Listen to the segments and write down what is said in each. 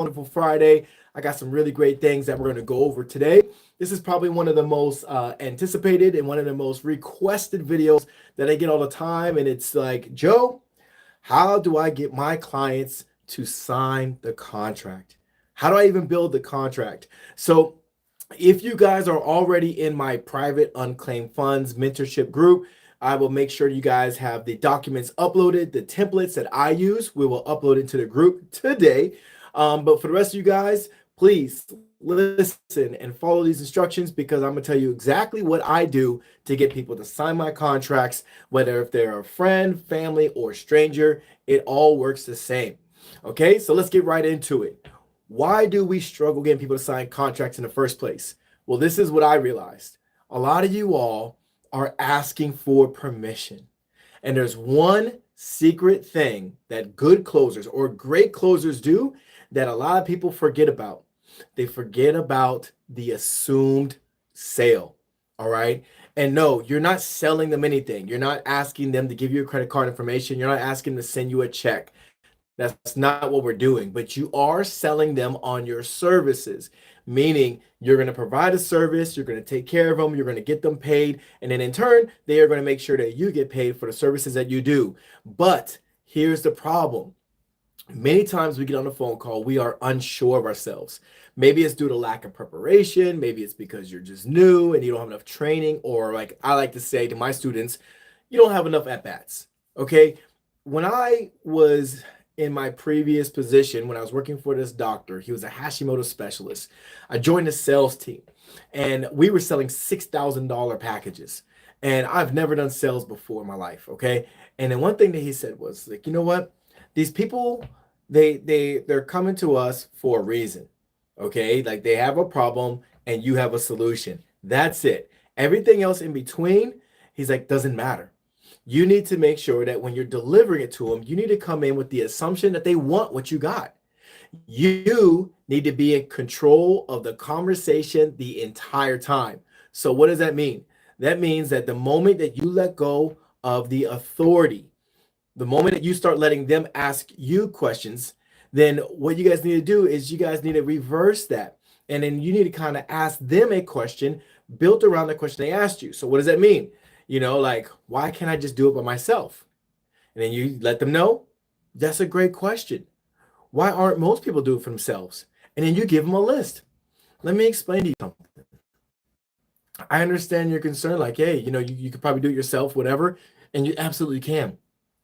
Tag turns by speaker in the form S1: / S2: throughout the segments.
S1: wonderful Friday. I got some really great things that we're going to go over today. This is probably one of the most anticipated and one of the most requested videos that I get all the time. And it's like, Joe, how do I get my clients to sign the contract? How do I even build the contract? So if you guys are already in my private unclaimed funds mentorship group, I will make sure you guys have the documents uploaded, the templates that I use. We will upload into the group today. But for the rest of you guys, please listen and follow these instructions because I'm going to tell you exactly what I do to get people to sign my contracts, whether if they're a friend, family, or stranger, it all works the same. Okay, so let's get right into it. Why do we struggle getting people to sign contracts in the first place? Well, this is what I realized. A lot of you all are asking for permission. And there's one secret thing that good closers or great closers do that a lot of people forget about. They forget about the assumed sale. All right. And no, you're not selling them anything. You're not asking them to give you a credit card information. You're not asking them to send you a check. That's not what we're doing, but you are selling them on your services, meaning you're going to provide a service, you're going to take care of them, you're going to get them paid, and then in turn, they are going to make sure that you get paid for the services that you do. But here's the problem. Many times we get on a phone call, we are unsure of ourselves. Maybe it's due to lack of preparation. Maybe it's because you're just new and you don't have enough training, or like I like to say to my students, you don't have enough at-bats. Okay. When I was in my previous position, when I was working for this doctor, he was a Hashimoto specialist. I joined the sales team and we were selling $6,000 packages. And I've never done sales before in my life. Okay. And then one thing that he said was like, you know what? These people, they're coming to us for a reason. Okay. Like they have a problem and you have a solution. That's it. Everything else in between, he's like, doesn't matter. You need to make sure that when you're delivering it to them, you need to come in with the assumption that they want what you got. You need to be in control of the conversation the entire time. So what does that mean? That means that the moment that you let go of the authority, the moment that you start letting them ask you questions, then what you guys need to do is you guys need to reverse that. And then you need to kind of ask them a question built around the question they asked you. So what does that mean? Like, why can't I just do it by myself? And then you let them know, that's a great question. Why aren't most people do it for themselves? And then you give them a list. Let me explain to you something. I understand your concern, like, hey, you could probably do it yourself, whatever, and you absolutely can.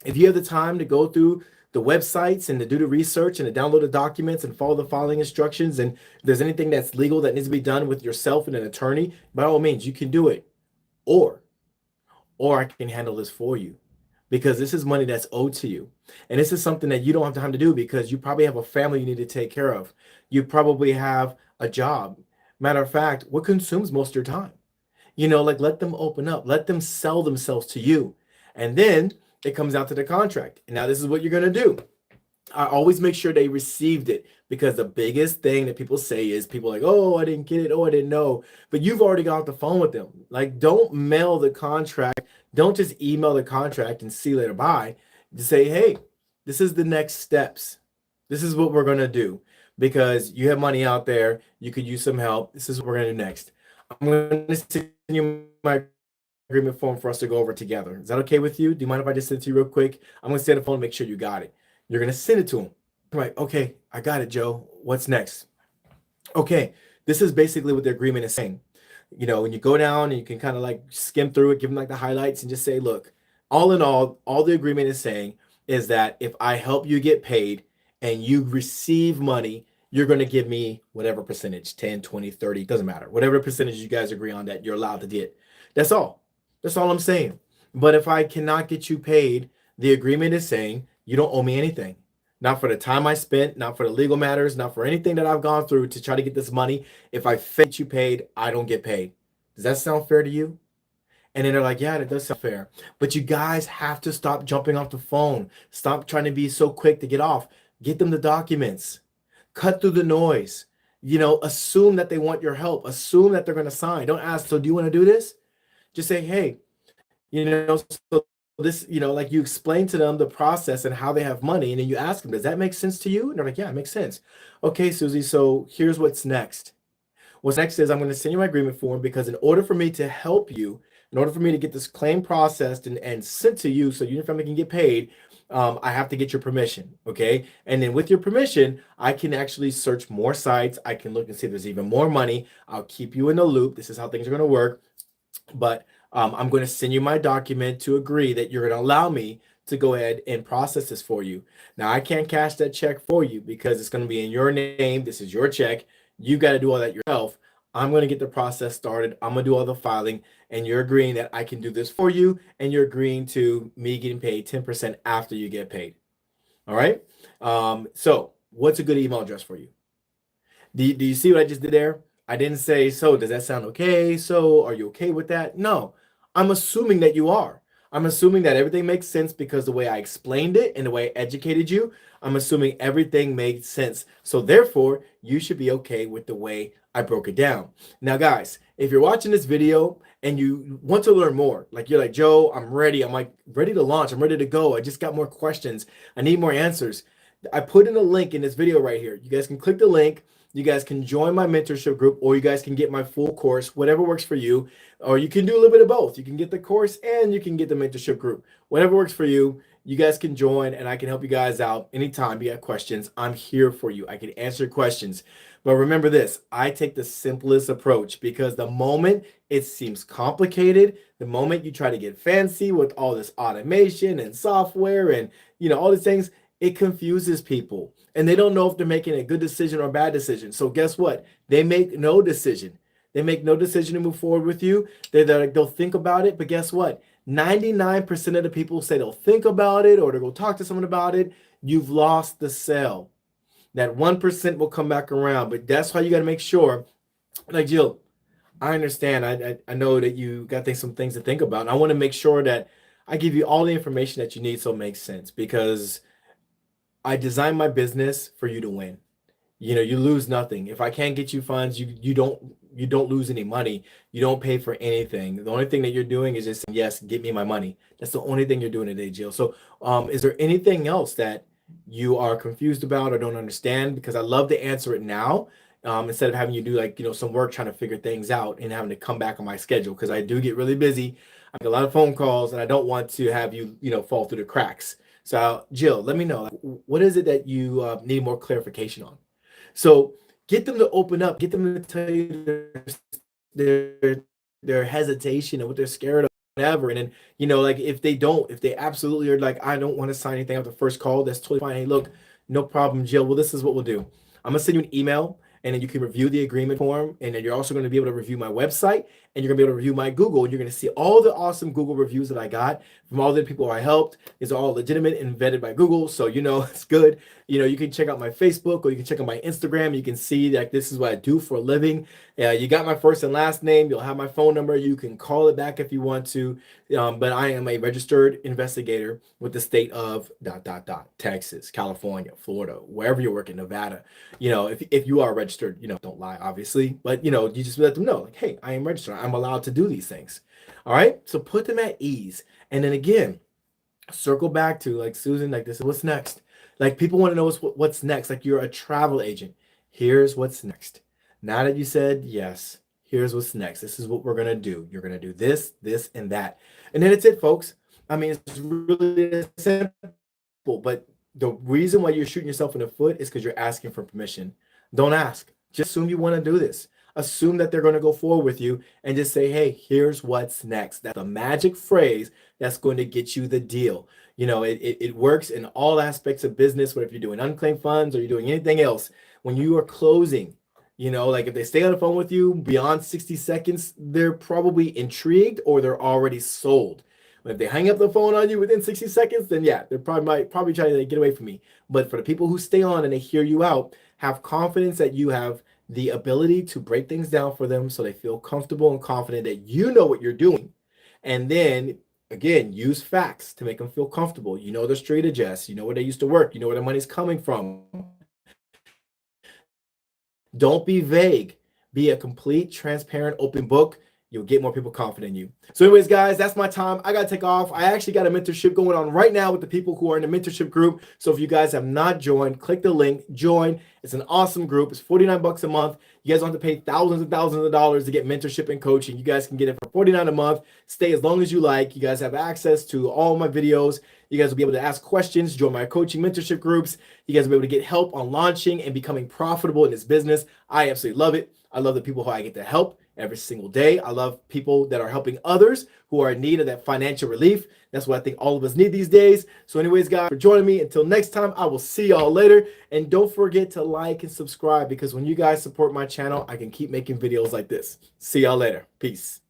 S1: If you have the time to go through the websites and to do the research and to download the documents and follow the following instructions, and if there's anything that's legal that needs to be done with yourself and an attorney, by all means, you can do it. Or I can handle this for you because this is money that's owed to you. And this is something that you don't have time to do because you probably have a family you need to take care of. You probably have a job. Matter of fact, what consumes most of your time? Like let them open up, let them sell themselves to you. And then it comes out to the contract. And now this is what you're going to do. I always make sure they received it because the biggest thing that people say is people like, oh, I didn't get it. Oh, I didn't know. But you've already got off the phone with them. Like, don't mail the contract. Don't just email the contract and see later bye. Just say, hey, this is the next steps. This is what we're going to do because you have money out there. You could use some help. This is what we're going to do next. I'm going to send you my agreement form for us to go over together. Is that okay with you? Do you mind if I just send it to you real quick? I'm going to stay on the phone and make sure you got it. You're going to send it to them. Right. Okay. I got it, Joe. What's next? Okay. This is basically what the agreement is saying. When you go down and you can kind of like skim through it, give them like the highlights and just say, look, all in all the agreement is saying is that if I help you get paid and you receive money, you're going to give me whatever percentage, 10, 20, 30, doesn't matter. Whatever percentage you guys agree on that you're allowed to get. That's all. That's all I'm saying. But if I cannot get you paid, the agreement is saying you don't owe me anything. Not for the time I spent, not for the legal matters, not for anything that I've gone through to try to get this money. If I get you paid, I don't get paid. Does that sound fair to you? And then they're like, yeah, that does sound fair. But you guys have to stop jumping off the phone. Stop trying to be so quick to get off. Get them the documents. Cut through the noise. Assume that they want your help. Assume that they're going to sign. Don't ask, so do you want to do this? Just say, hey, so this, like you explain to them the process and how they have money, and then you ask them, does that make sense to you? And they're like, yeah, it makes sense. Okay, Susie, so here's what's next. What's next is I'm going to send you my agreement form, because in order for me to help you, in order for me to get this claim processed and sent to you so you and your family can get paid, I have to get your permission. Okay. And then with your permission, I can actually search more sites. I can look and see if there's even more money. I'll keep you in the loop. This is how things are going to work. But I'm going to send you my document to agree that you're going to allow me to go ahead and process this for you. Now, I can't cash that check for you because it's going to be in your name. This is your check. You got to do all that yourself. I'm going to get the process started. I'm going to do all the filing, and you're agreeing that I can do this for you, and you're agreeing to me getting paid 10% after you get paid. All right. So what's a good email address for you? Do you see what I just did there? I didn't say, so does that sound okay? So are you okay with that? No, I'm assuming that you are. I'm assuming that everything makes sense because the way I explained it and the way I educated you, I'm assuming everything made sense. So therefore, you should be okay with the way I broke it down. Now, guys, if you're watching this video and you want to learn more, like you're like, Joe, I'm ready. I'm like ready to launch. I'm ready to go. I just got more questions. I need more answers. I put in a link in this video right here. You guys can click the link. You guys can join my mentorship group, or you guys can get my full course, whatever works for you. Or you can do a little bit of both. You can get the course and you can get the mentorship group. Whatever works for you, you guys can join, and I can help you guys out anytime you got questions. I'm here for you. I can answer questions. But remember this, I take the simplest approach, because the moment it seems complicated, the moment you try to get fancy with all this automation and software and all these things, it confuses people, and they don't know if they're making a good decision or a bad decision. So guess what? They make no decision. They make no decision to move forward with you. They'll think about it, but guess what? 99% of the people say they'll think about it or they'll go talk to someone about it. You've lost the sale. That 1% will come back around, but that's why you got to make sure. Like, Jill, I understand. I know that you got some things to think about. And I want to make sure that I give you all the information that you need so it makes sense, because I designed my business for you to win. You lose nothing. If I can't get you funds, you don't lose any money. You don't pay for anything. The only thing that you're doing is just saying, yes, get me my money. That's the only thing you're doing today, Jill. So is there anything else that you are confused about or don't understand? Because I love to answer it now, instead of having you do some work trying to figure things out and having to come back on my schedule, because I do get really busy. I get a lot of phone calls, and I don't want to have you fall through the cracks. So Jill, let me know, what is it that you need more clarification on? So get them to open up, get them to tell you their hesitation and what they're scared of, whatever. And then, if they absolutely are like, I don't want to sign anything after the first call, that's totally fine. Hey, look, no problem, Jill. Well, this is what we'll do. I'm gonna send you an email, and then you can review the agreement form, and then you're also going to be able to review my website, and you're gonna be able to review my Google, and you're gonna see all the awesome Google reviews that I got from all the people I helped. It's all legitimate and vetted by Google, so it's good. You can check out my Facebook, or you can check out my Instagram. You can see that this is what I do for a living. You got my first and last name. You'll have my phone number. You can call it back if you want to. But I am a registered investigator with the state of ... Texas, California, Florida, wherever you're working, Nevada. If you are registered, don't lie, obviously. But you just let them know, like, hey, I am registered. I'm allowed to do these things. All right. So put them at ease. And then again, circle back to, like, Susan, like, this is what's next. Like, people want to know what's next. Like, you're a travel agent. Here's what's next. Now that you said yes, here's what's next. This is what we're going to do. You're going to do this, this, and that. And then it's it, folks. I mean, it's really simple. But the reason why you're shooting yourself in the foot is because you're asking for permission. Don't ask. Just assume you want to do this. Assume that they're going to go forward with you, and just say, hey, here's what's next. That's the magic phrase that's going to get you the deal. It works in all aspects of business, whether if you're doing unclaimed funds or you're doing anything else. When you are closing, like, if they stay on the phone with you beyond 60 seconds, they're probably intrigued or they're already sold. But if they hang up the phone on you within 60 seconds, then yeah, they're probably trying to get away from me. But for the people who stay on and they hear you out, have confidence that you have the ability to break things down for them so they feel comfortable and confident that you know what you're doing. And then again, use facts to make them feel comfortable. Their street address, where they used to work, where their money's coming from. Don't be vague. Be a complete, transparent, open book. you'll get more people confident in you. So anyways, guys, that's my time. I got to take off. I actually got a mentorship going on right now with the people who are in the mentorship group. So if you guys have not joined, click the link, join. It's an awesome group. It's $49 a month. You guys don't have to pay thousands and thousands of dollars to get mentorship and coaching. You guys can get it for $49 a month. Stay as long as you like. You guys have access to all my videos. You guys will be able to ask questions, join my coaching mentorship groups. You guys will be able to get help on launching and becoming profitable in this business. I absolutely love it. I love the people who I get to help every single day. I love people that are helping others who are in need of that financial relief. That's what I think all of us need these days. So anyways, guys, for joining me. Until next time, I will see y'all later. And don't forget to like and subscribe, because when you guys support my channel, I can keep making videos like this. See y'all later. Peace.